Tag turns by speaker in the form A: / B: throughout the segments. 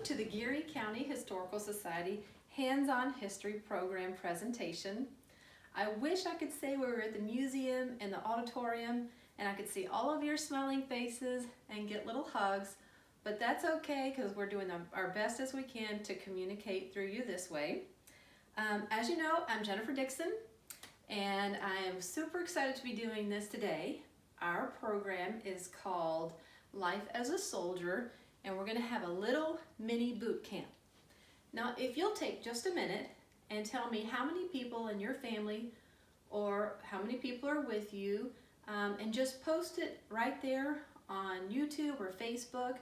A: Welcome to the Geary County Historical Society Hands-on History Program presentation. I wish I could say we were at the museum and the auditorium and I could see all of your smiling faces and get little hugs, but that's okay because we're doing our best as we can to communicate through you this way. As you know, I'm Jennifer Dixon and I am super excited to be doing this today. Our program is called Life as a Soldier, and we're going to have a little mini boot camp. Now, if you'll take just a minute and tell me how many people in your family or how many people are with you, and just post it right there on YouTube or Facebook.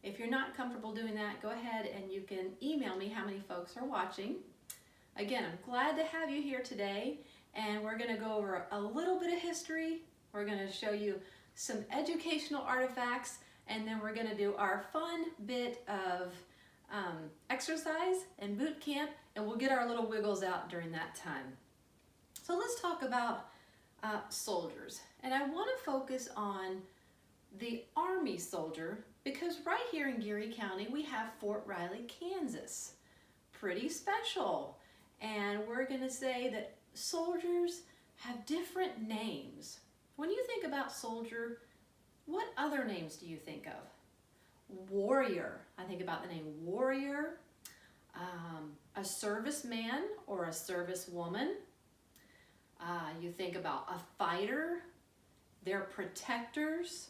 A: If you're not comfortable doing that, go ahead and you can email me how many folks are watching. Again, I'm glad to have you here today, and we're going to go over a little bit of history. We're going to show you some educational artifacts, and then we're going to do our fun bit of exercise and boot camp, and we'll get our little wiggles out during that time. So let's talk about soldiers, and I want to focus on the Army soldier because right here in Geary County we have Fort Riley, Kansas. Pretty special, and we're going to say that soldiers have different names. When you think about soldier, what other names do you think of? Warrior. I think about the name warrior, a serviceman or a servicewoman. You think about a fighter. They're protectors.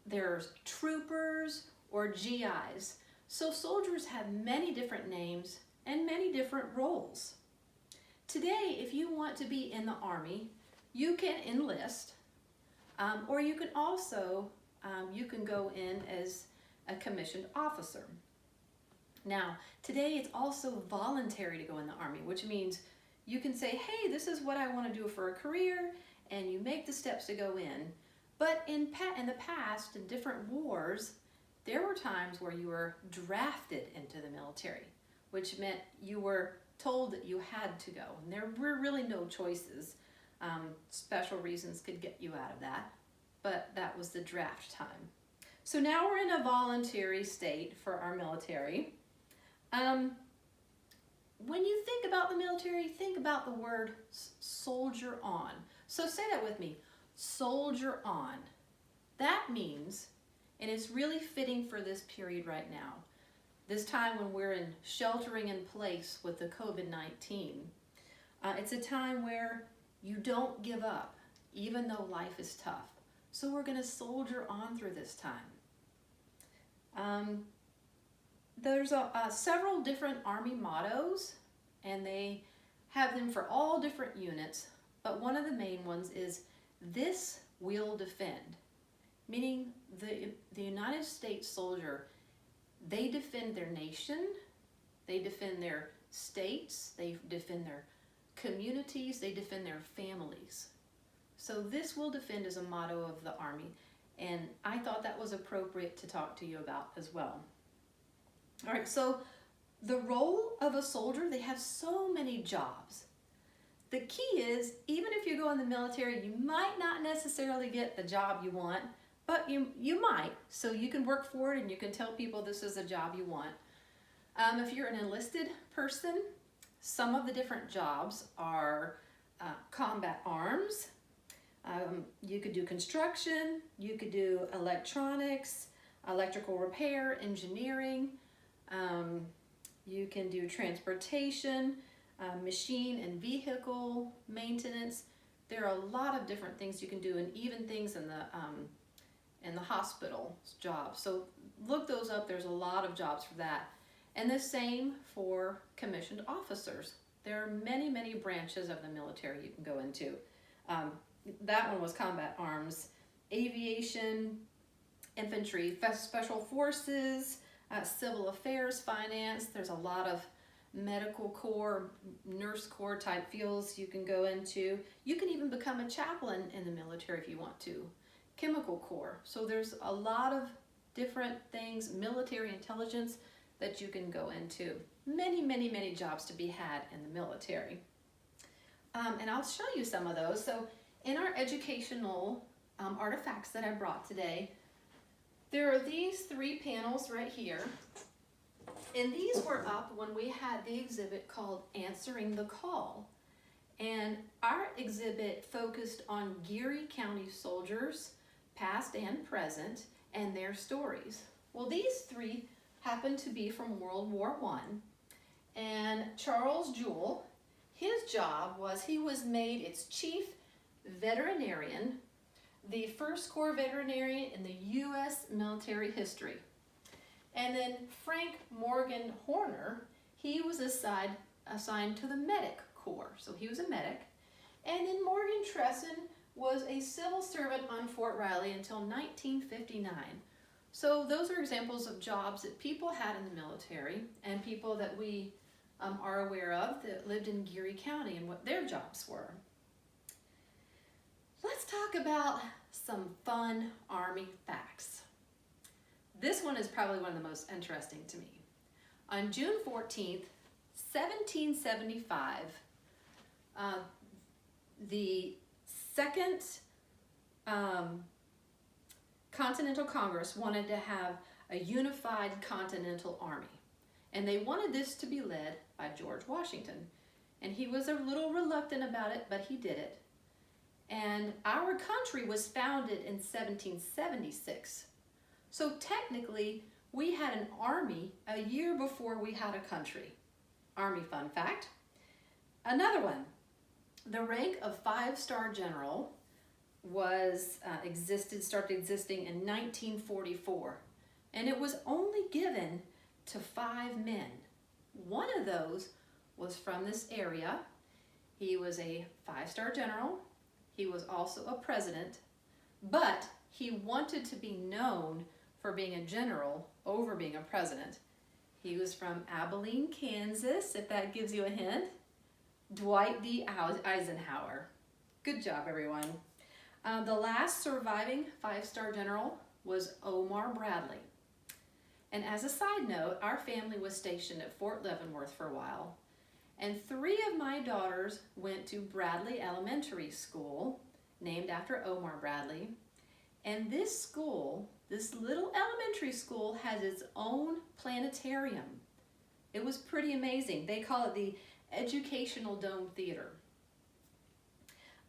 A: There's troopers or GIs. So soldiers have many different names and many different roles. Today, if you want to be in the Army, you can enlist. Or you can also, you can go in as a commissioned officer. Now, today it's also voluntary to go in the Army, which means you can say, hey, this is what I want to do for a career, and you make the steps to go in. But in the past, in different wars, there were times where you were drafted into the military, which meant you were told that you had to go, and there were really no choices. Special reasons could get you out of that, but that was the draft time. So now we're in a voluntary state for our military. When you think about the military, think about the word soldier on. So say that with me, soldier on. That means, and it's really fitting for this period right now, this time when we're in sheltering in place with the COVID-19, it's a time where you don't give up, even though life is tough. So we're going to soldier on through this time. There's several different Army mottos, and they have them for all different units, but one of the main ones is, "This will defend," meaning the United States soldier, they defend their nation, they defend their states, they defend their communities, they defend their families. So "This will defend" is a motto of the Army, and I thought that was appropriate to talk to you about as well. All right, so the role of a soldier, they have so many jobs. The key is, even if you go in the military, you might not necessarily get the job you want, but you might, so you can work for it and you can tell people this is a job you want. If you're an enlisted person, some of the different jobs are combat arms. You could do construction, you could do electronics, electrical repair, engineering. You can do transportation, machine and vehicle maintenance. There are a lot of different things you can do, and even things in the hospital jobs. So look those up. There's a lot of jobs for that. And the same for commissioned officers. There are many, many branches of the military you can go into. That one was combat arms, aviation, infantry, special forces, civil affairs, finance. There's a lot of medical corps, nurse corps type fields you can go into. You can even become a chaplain in the military if you want to. Chemical corps. So there's a lot of different things, military intelligence, that you can go into. Many, many, many jobs to be had in the military. And I'll show you some of those. So in our educational artifacts that I brought today, There are these three panels right here, and these were up when we had the exhibit called Answering the Call. And our exhibit focused on Geary County soldiers, past and present, and their stories. Well, these three happen to be from World War I. And Charles Jewell, his job was he was made its chief veterinarian, the first Corps veterinarian in the U.S. military history. And then Frank Morgan Horner, he was assigned to the medic corps, so he was a medic. And then Morgan Tresson was a civil servant on Fort Riley until 1959. So those are examples of jobs that people had in the military and people that we are aware of that lived in Geary County and what their jobs were. Let's talk about some fun Army facts. This one is probably one of the most interesting to me. On June 14th, 1775, the Second Continental Congress wanted to have a unified Continental Army. And they wanted this to be led by George Washington. And he was a little reluctant about it, but he did it. And our country was founded in 1776. So technically, we had an army a year before we had a country. Army fun fact. Another one, the rank of 5-star general started existing in 1944. And it was only given to 5 men. One of those was from this area. He was a 5-star general. He was also a president, but he wanted to be known for being a general over being a president. He was from Abilene, Kansas, if that gives you a hint. Dwight D. Eisenhower. Good job, everyone. The last surviving 5-star general was Omar Bradley. And as a side note, our family was stationed at Fort Leavenworth for a while. And 3 of my daughters went to Bradley Elementary School, named after Omar Bradley. And this school, this little elementary school, has its own planetarium. It was pretty amazing. They call it the Educational Dome Theater.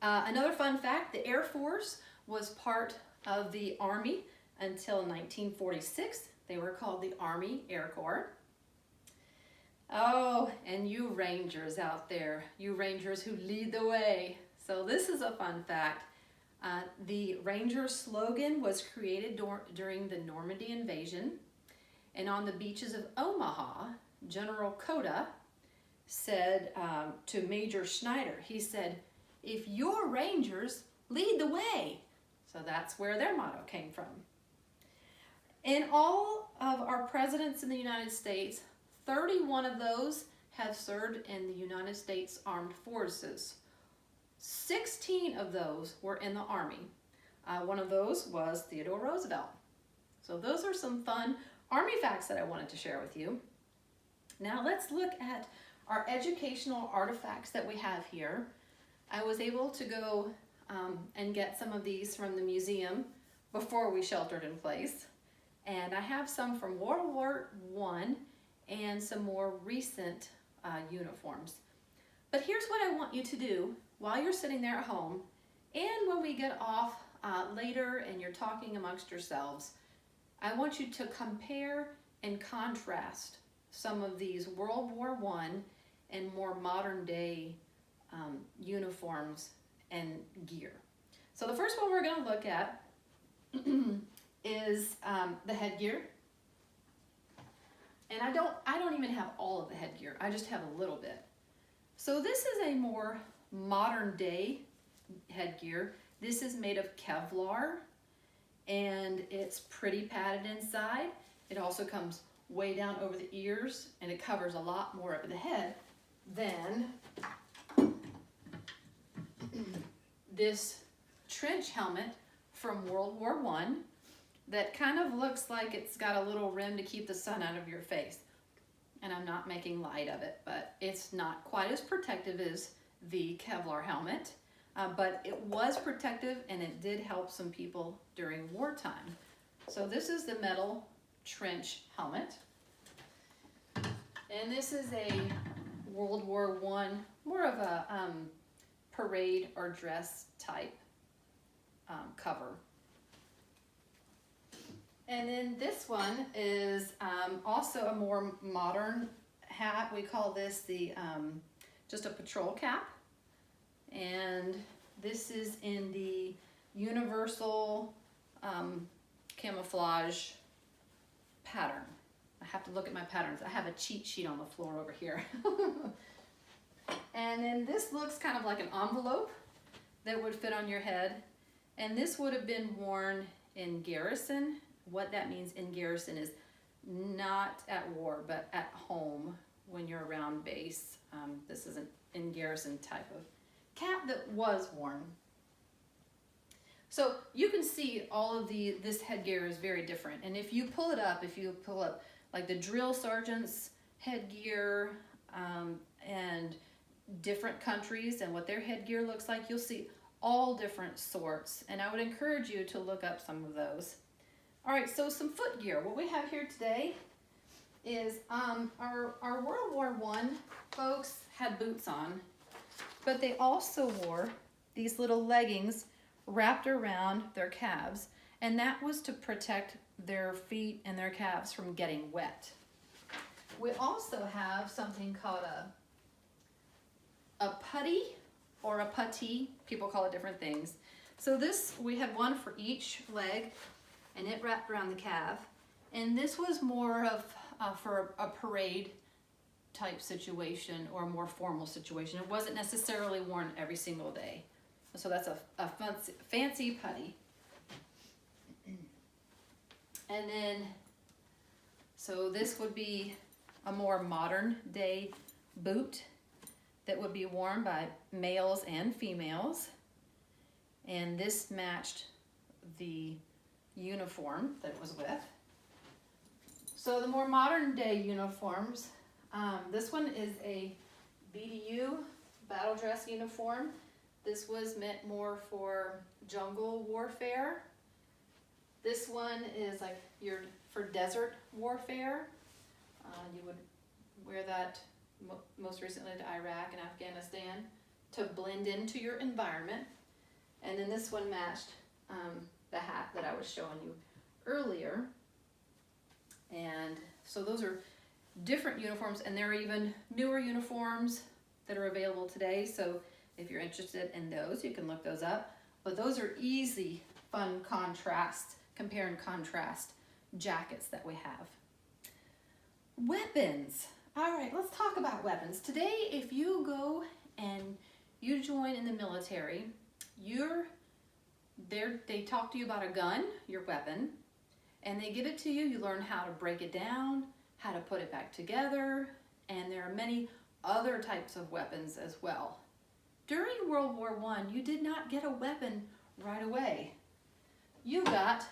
A: Another fun fact, the Air Force was part of the Army until 1946. They were called the Army Air Corps. Oh, and you Rangers out there, you Rangers who lead the way. So this is a fun fact. The Ranger slogan was created during the Normandy invasion. And on the beaches of Omaha, General Coda said to Major Schneider, he said, "If you're Rangers, lead the way." So that's where their motto came from. In all of our presidents in the United States, 31 of those have served in the United States Armed Forces. 16 of those were in the Army. One of those was Theodore Roosevelt. So those are some fun Army facts that I wanted to share with you. Now let's look at our educational artifacts that we have here. I was able to go and get some of these from the museum before we sheltered in place. And I have some from World War I and some more recent uniforms. But here's what I want you to do while you're sitting there at home and when we get off later and you're talking amongst yourselves. I want you to compare and contrast some of these World War I and more modern day uniforms and gear. So the first one we're going to look at is the headgear. And I don't even have all of the headgear. I just have a little bit. So this is a more modern day headgear. This is made of Kevlar and it's pretty padded inside. It also comes way down over the ears and it covers a lot more of the head than this trench helmet from World War I that kind of looks like it's got a little rim to keep the sun out of your face. And I'm not making light of it, but it's not quite as protective as the Kevlar helmet, but it was protective and it did help some people during wartime. So this is the metal trench helmet. And this is a World War I, more of a parade or dress type cover. And then this one is also a more modern hat. We call this the just a patrol cap. And this is in the universal camouflage pattern. I have to look at my patterns. I have a cheat sheet on the floor over here. And then this looks kind of like an envelope that would fit on your head. And this would have been worn in garrison. What that means in garrison is not at war, but at home when you're around base. This is an in garrison type of cap that was worn. So you can see all of this headgear is very different. And if you pull up like the drill sergeant's headgear and different countries and what their headgear looks like, you'll see all different sorts. And I would encourage you to look up some of those. All right, so some foot gear. What we have here today is our World War I folks had boots on, but they also wore these little leggings wrapped around their calves, and that was to protect their feet and their calves from getting wet. We also have something called a putty or a putty. People call it different things. So this, we had one for each leg, and it wrapped around the calf. And this was more of for a parade type situation or a more formal situation. It wasn't necessarily worn every single day. So that's a fancy putty. And then, so this would be a more modern day boot that would be worn by males and females. And this matched the uniform that it was with. So the more modern day uniforms, this one is a BDU, battle dress uniform. This was meant more for jungle warfare. This one is like for desert warfare. You would wear that most recently to Iraq and Afghanistan to blend into your environment. And then this one matched the hat that I was showing you earlier. And so those are different uniforms, and there are even newer uniforms that are available today. So if you're interested in those, you can look those up. But those are easy, fun contrast, compare and contrast jackets that we have. Weapons. All right, let's talk about weapons. Today, if you go and you join in the military, they talk to you about a gun, your weapon, and they give it to you. You learn how to break it down, how to put it back together, and there are many other types of weapons as well. During World War I, you did not get a weapon right away. You got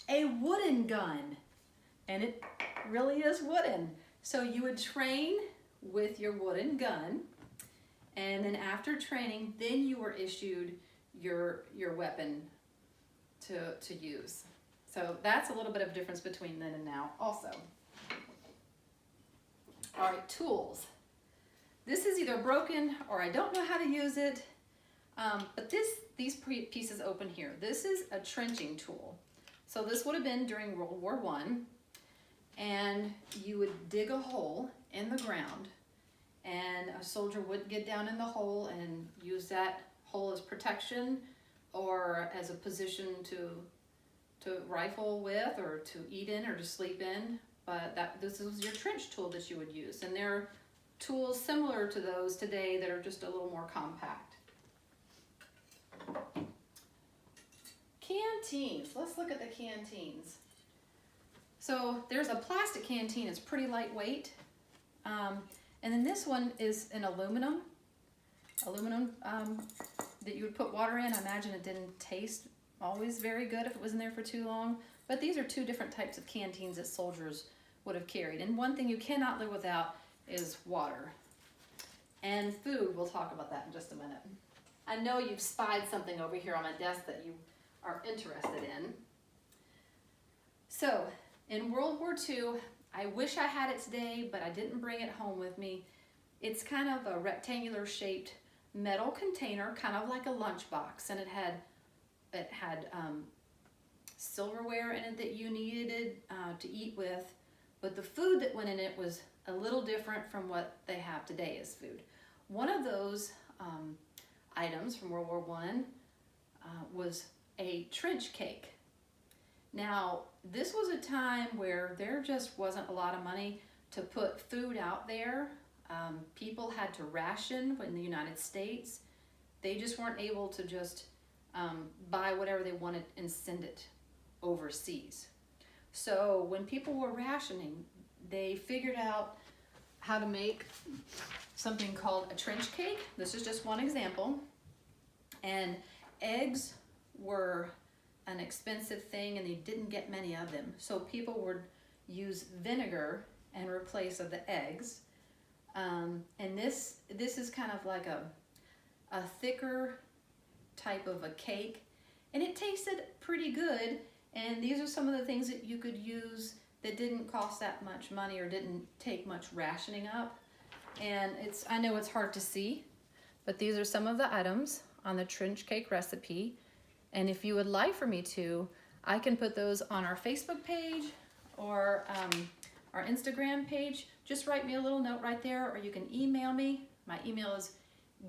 A: a wooden gun, and it really is wooden. So you would train with your wooden gun, and then after training, then you were issued your weapon to use. So that's a little bit of difference between then and now also. All right, tools. This is either broken or I don't know how to use it, but these pieces open here. This is a trenching tool. So this would have been during World War I, and you would dig a hole in the ground, and a soldier would get down in the hole and use that hole as protection or as a position to rifle with or to eat in or to sleep in. But this was your trench tool that you would use. And there are tools similar to those today that are just a little more compact. Canteens. Let's look at the canteens. So there's a plastic canteen. It's pretty lightweight. And then this one is an aluminum that you would put water in. I imagine it didn't taste always very good if it was in there for too long. But these are two different types of canteens that soldiers would have carried. And one thing you cannot live without is water. And food, we'll talk about that in just a minute. I know you've spied something over here on my desk that you are interested in. So in World War II, I wish I had it today, but I didn't bring it home with me. It's kind of a rectangular shaped metal container, kind of like a lunchbox, and it had silverware in it that you needed to eat with, but the food that went in it was a little different from what they have today as food. One of those items from World War I was a trench cake. Now, this was a time where there just wasn't a lot of money to put food out there. People had to ration in the United States. They just weren't able to just buy whatever they wanted and send it overseas. So when people were rationing, they figured out how to make something called a trench cake. This is just one example. And eggs were an expensive thing and they didn't get many of them. So people would use vinegar in replace of the eggs. And this is kind of like a thicker type of a cake, and it tasted pretty good. And these are some of the things that you could use that didn't cost that much money or didn't take much rationing up. And I know it's hard to see, but these are some of the items on the trench cake recipe. And if you would like for me to, I can put those on our Facebook page or our Instagram page. Just write me a little note right there, or you can email me. My email is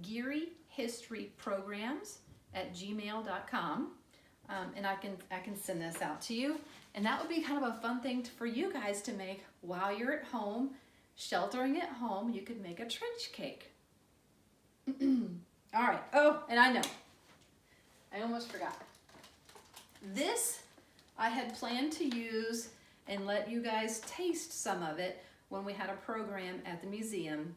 A: gearyhistoryprograms@gmail.com. And I can send this out to you. And that would be kind of a fun thing for you guys to make while you're at home, sheltering at home. You could make a trench cake. All right. Oh, and I know, I almost forgot. This I had planned to use and let you guys taste some of it when we had a program at the museum,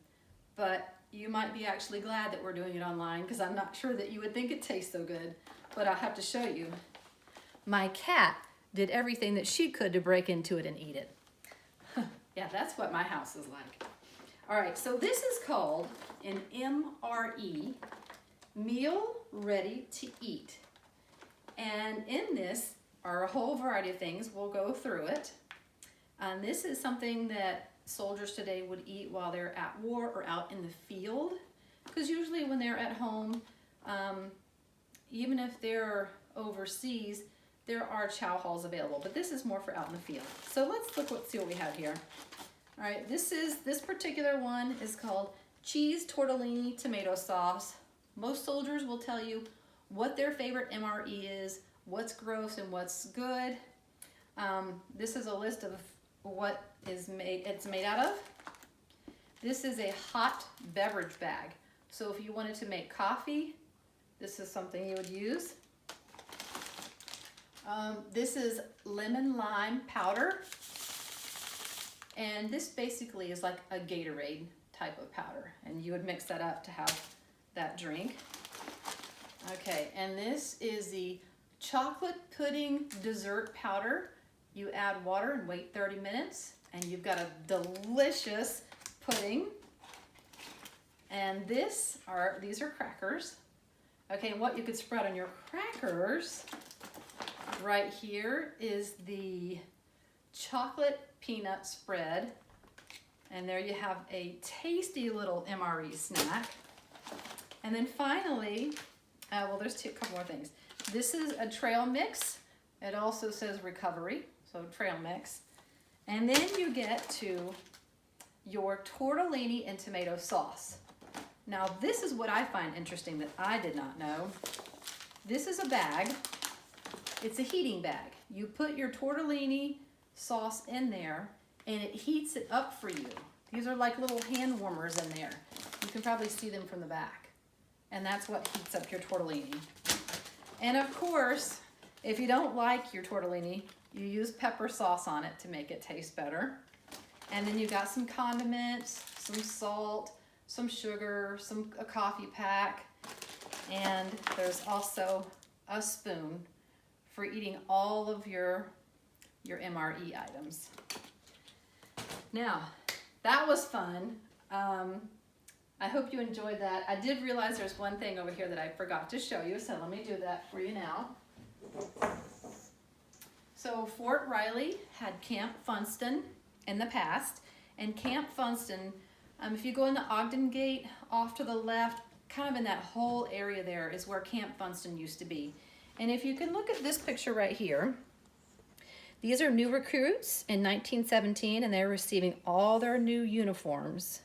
A: but you might be actually glad that we're doing it online, because I'm not sure that you would think it tastes so good, but I'll have to show you. My cat did everything that she could to break into it and eat it. Yeah, that's what my house is like. All right, so this is called an MRE, Meal Ready to Eat. And in this are a whole variety of things. We'll go through it. This is something that soldiers today would eat while they're at war or out in the field, because usually when they're at home, even if they're overseas, there are chow halls available, but this is more for out in the field. So let's see what we have here. All right, this particular one is called cheese tortellini tomato sauce. Most soldiers will tell you what their favorite MRE is, what's gross and what's good. This is a list of what it's made out of. This is a hot beverage bag. So if you wanted to make coffee, this is something you would use. This is lemon lime powder. And this basically is like a Gatorade type of powder. And you would mix that up to have that drink. Okay, and this is the chocolate pudding dessert powder. You add water and wait 30 minutes, and you've got a delicious pudding. And these are crackers. Okay, and what you could spread on your crackers right here is the chocolate peanut spread. And there you have a tasty little MRE snack. And then finally, well, there's a couple more things. This is a trail mix. It also says recovery, so trail mix. And then you get to your tortellini and tomato sauce. Now, this is what I find interesting that I did not know. This is a bag. It's a heating bag. You put your tortellini sauce in there, and it heats it up for you. These are like little hand warmers in there. You can probably see them from the back. And that's what heats up your tortellini. And of course, if you don't like your tortellini, you use pepper sauce on it to make it taste better. And then you got some condiments, some salt, some sugar, a coffee pack, and there's also a spoon for eating all of your MRE items. Now, that was fun. I hope you enjoyed that. I did realize there's one thing over here that I forgot to show you, so let me do that for you now. So Fort Riley had Camp Funston in the past, and Camp Funston, if you go in the Ogden Gate off to the left, kind of in that whole area there is where Camp Funston used to be. And if you can look at this picture right here, these are new recruits in 1917, and they're receiving all their new uniforms.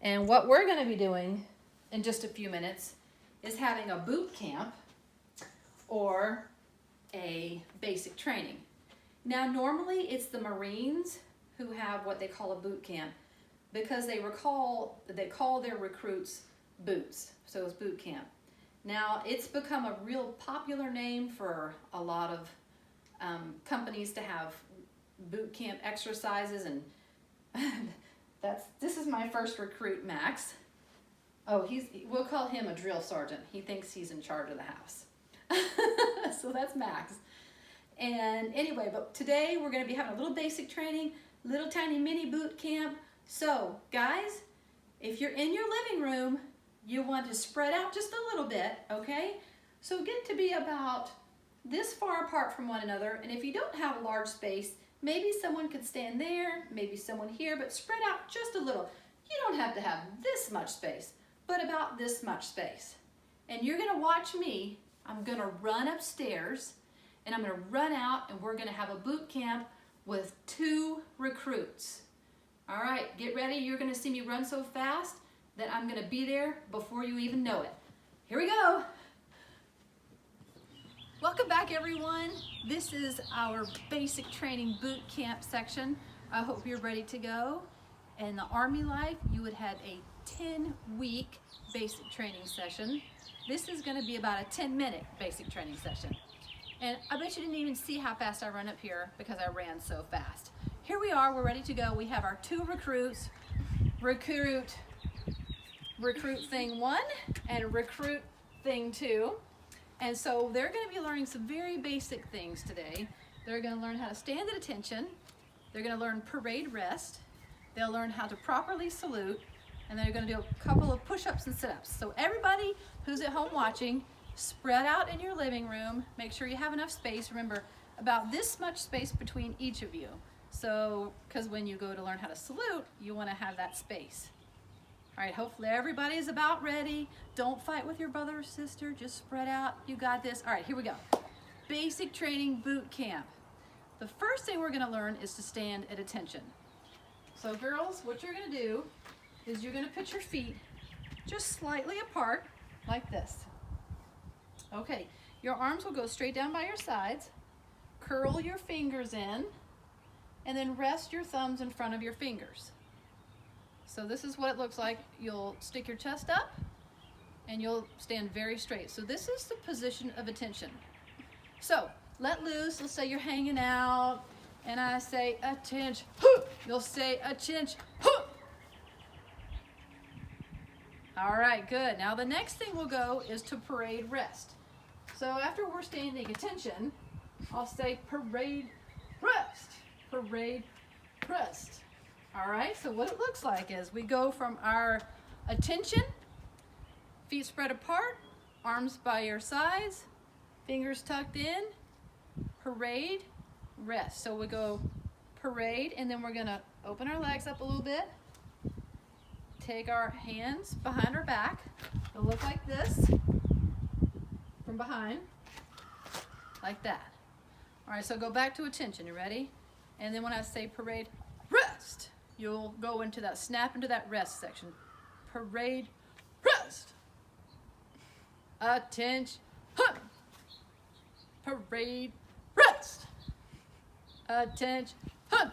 A: And what we're going to be doing in just a few minutes is having a boot camp or a basic training. Now normally it's the Marines who have what they call a boot camp because they call their recruits boots, so it's boot camp. Now it's become a real popular name for a lot of companies to have boot camp exercises, and this is my first recruit, Max. Oh, we'll call him a drill sergeant. He thinks he's in charge of the house. So that's Max. And anyway, but today we're going to be having a little basic training, little tiny mini boot camp. So guys, if you're in your living room, you want to spread out just a little bit, okay? So get to be about this far apart from one another, and if you don't have a large space, maybe someone could stand there, maybe someone here, but spread out just a little. You don't have to have this much space, but about this much space. And you're gonna watch me. I'm gonna run upstairs, and I'm gonna run out, and we're gonna have a boot camp with 2 recruits. All right, get ready. You're gonna see me run so fast that I'm gonna be there before you even know it. Here we go. Welcome back, everyone. This is our basic training boot camp section. I hope you're ready to go. In the Army life, you would have a 10-week basic training session. This is gonna be about a 10-minute basic training session. And I bet you didn't even see how fast I run up here because I ran so fast. Here we are, we're ready to go. We have our 2 recruits, recruit thing 1 and recruit thing 2. And so they're going to be learning some very basic things today. They're going to learn how to stand at attention. They're going to learn parade rest. They'll learn how to properly salute. And they're going to do a couple of push-ups and sit-ups. So everybody who's at home watching, spread out in your living room. Make sure you have enough space. Remember, about this much space between each of you. So, because when you go to learn how to salute, you want to have that space. All right, hopefully everybody is about ready. Don't fight with your brother or sister, just spread out. You got this. All right, here we go. Basic training boot camp. The first thing we're gonna learn is to stand at attention. So girls, what you're gonna do is you're gonna put your feet just slightly apart, like this. Okay, your arms will go straight down by your sides, curl your fingers in, and then rest your thumbs in front of your fingers. So this is what it looks like. You'll stick your chest up and you'll stand very straight. So this is the position of attention. So let loose. Let's say you're hanging out and I say attention. You'll say attention. All right, good. Now the next thing we'll go is to parade rest. So after we're standing attention, I'll say parade rest. Parade rest. All right, so what it looks like is we go from our attention, feet spread apart, arms by your sides, fingers tucked in, parade, rest. So we go parade, and then we're gonna open our legs up a little bit, take our hands behind our back. It'll look like this from behind, like that. All right, so go back to attention, you ready? And then when I say parade, rest, you'll go into that, snap into that rest section. Parade, rest. Attention. Parade, rest. Attention. All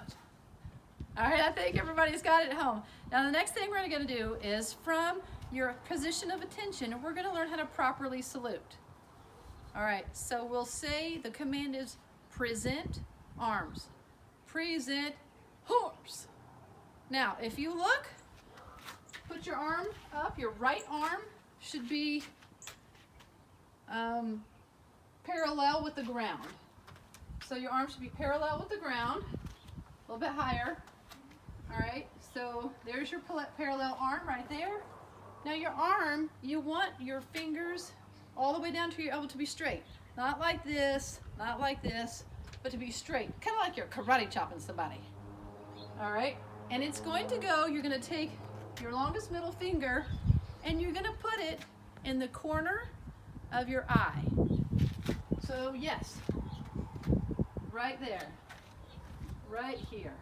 A: right, I think everybody's got it at home. Now the next thing we're gonna do is from your position of attention, we're gonna learn how to properly salute. All right, so we'll say the command is present arms. Present arms. Now, if you look, put your arm up. Your right arm should be parallel with the ground. So your arm should be parallel with the ground, a little bit higher. All right, so there's your parallel arm right there. Now your arm, you want your fingers all the way down to your elbow to be straight. Not like this, not like this. but to be straight, kind of like you're karate chopping somebody. All right, and it's going to go, you're going to take your longest middle finger and you're going to put it in the corner of your eye. So yes, right there, right here.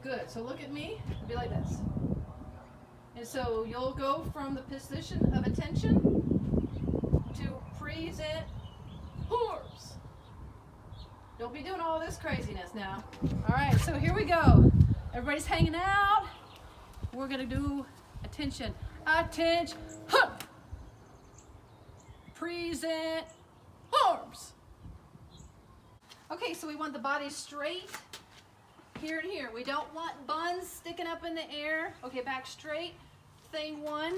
A: Good, so look at me, be like this. And so you'll go from the position of attention to present orbs. Don't be doing all this craziness now. All right, so here we go. Everybody's hanging out. We're gonna do attention. Attention. Huh. Present arms. Okay, so we want the body straight here and here. We don't want buns sticking up in the air. Okay, back straight. Thing one,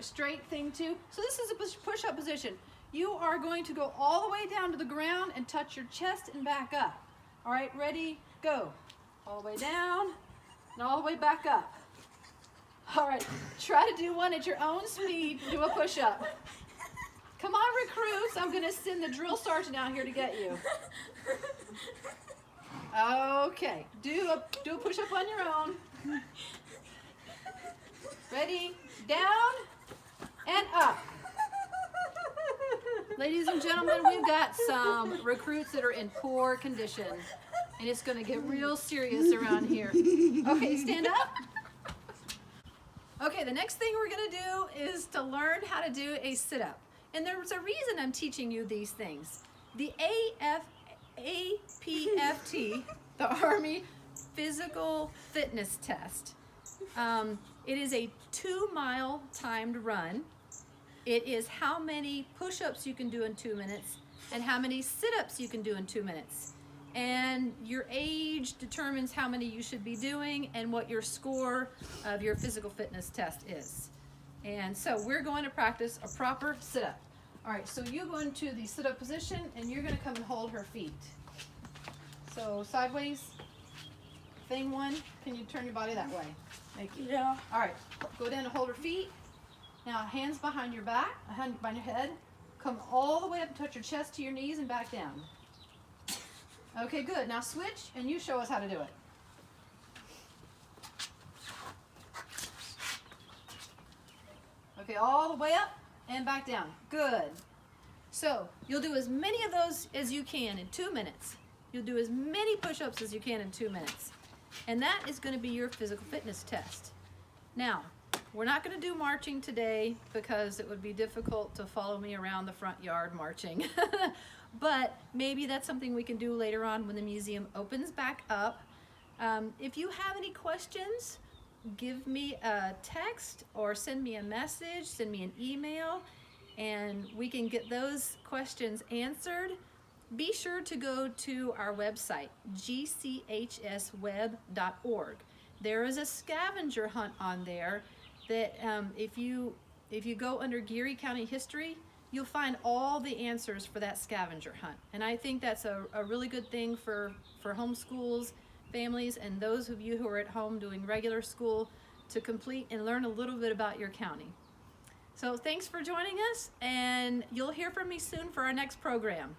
A: straight, thing two. So this is a push-up position. You are going to go all the way down to the ground and touch your chest and back up. All right, ready, go. All the way down and all the way back up. All right, try to do one at your own speed. Do a push-up. Come on, recruits. I'm gonna send the drill sergeant out here to get you. Okay, do a push-up on your own. Ready, down and up. Ladies and gentlemen, we've got some recruits that are in poor condition, and it's going to get real serious around here. Okay, stand up. Okay, the next thing we're going to do is to learn how to do a sit-up. And there's a reason I'm teaching you these things. The APFT, the Army Physical Fitness Test. It is a 2-mile timed run. It is how many push-ups you can do in 2 minutes and how many sit-ups you can do in 2 minutes. And your age determines how many you should be doing and what your score of your physical fitness test is. And so we're going to practice a proper sit-up. All right, so you go into the sit-up position and you're going to come and hold her feet. So sideways. Thing one, can you turn your body that way? Thank you.
B: Yeah.
A: All right, go down and hold her feet. Now hands behind your back, behind your head. Come all the way up and touch your chest to your knees and back down. Okay, good. Now switch and you show us how to do it. Okay, all the way up and back down. Good. So you'll do as many of those as you can in 2 minutes. You'll do as many push-ups as you can in 2 minutes. And that is going to be your physical fitness test. Now, we're not going to do marching today because it would be difficult to follow me around the front yard marching. But maybe that's something we can do later on when the museum opens back up. If you have any questions, give me a text or send me a message, send me an email, and we can get those questions answered. Be sure to go to our website, gchsweb.org. There is a scavenger hunt on there that if you go under Geary County History, you'll find all the answers for that scavenger hunt. And I think that's a really good thing for homeschools, families, and those of you who are at home doing regular school to complete and learn a little bit about your county. So thanks for joining us, and you'll hear from me soon for our next program.